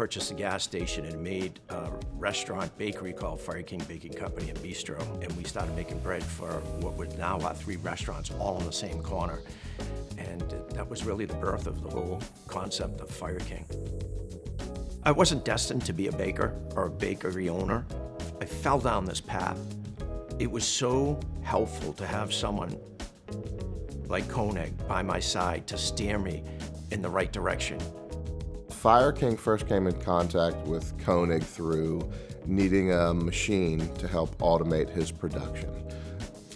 purchased a gas station and made a restaurant bakery called Fireking Baking Company and Bistro, and we started making bread for what was now our 3 restaurants, all on the same corner. And that was really the birth of the whole concept of Fireking. I wasn't destined to be a baker or a bakery owner. I fell down this path. It was so helpful to have someone like Koenig by my side to steer me in the right direction. Fireking first came in contact with Koenig through needing a machine to help automate his production.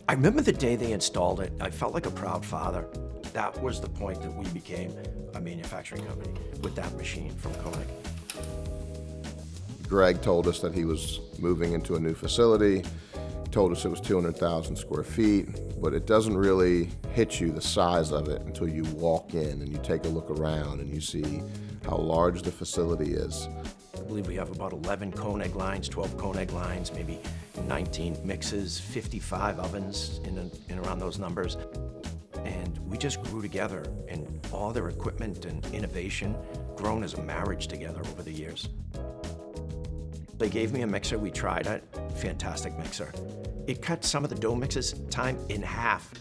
I remember the day they installed it. I felt like a proud father. That was the point that we became a manufacturing company with that machine from Koenig. Greg told us that he was moving into a new facility, told us it was 200,000 square feet, but it doesn't really hit you the size of it until you walk in and you take a look around and you see how large the facility is. I believe we have about 11 Koenig lines, 12 Koenig lines, maybe 19 mixes, 55 ovens in around those numbers. And we just grew together, and all their equipment and innovation grown as a marriage together over the years. They gave me a mixer, we tried it, fantastic mixer. It cut some of the dough mixes time in half.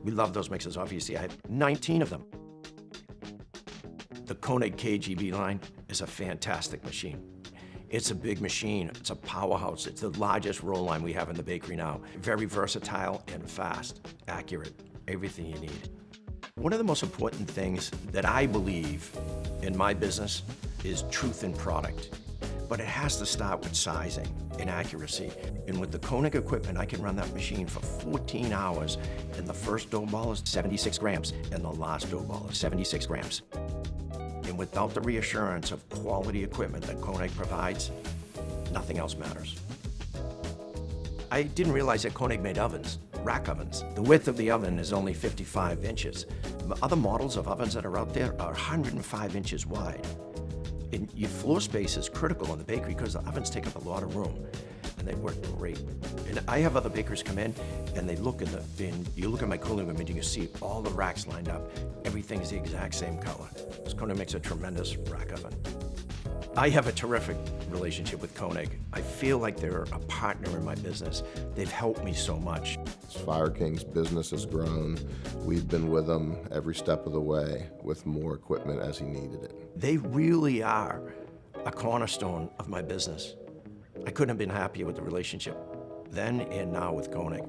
We love those mixers, obviously. I have 19 of them. The Koenig KGB line is a fantastic machine. It's a big machine, it's a powerhouse. It's the largest roll line we have in the bakery now. Very versatile and fast, accurate, everything you need. One of the most important things that I believe in my business is truth in product. But it has to start with sizing and accuracy. And with the Koenig equipment, I can run that machine for 14 hours, and the first dough ball is 76 grams, and the last dough ball is 76 grams. And without the reassurance of quality equipment that Koenig provides, nothing else matters. I didn't realize that Koenig made ovens, rack ovens. The width of the oven is only 55 inches. Other models of ovens that are out there are 105 inches wide. And your floor space is critical in the bakery because the ovens take up a lot of room, and they work great. And I have other bakers come in, and they look and you look at my cooling room, and you can see all the racks lined up. Everything is the exact same color. This Koenig makes a tremendous rack oven. I have a terrific relationship with Koenig. I feel like they're a partner in my business. They've helped me so much. As Fireking's business has grown, we've been with him every step of the way with more equipment as he needed it. They really are a cornerstone of my business. I couldn't have been happier with the relationship then and now with Koenig.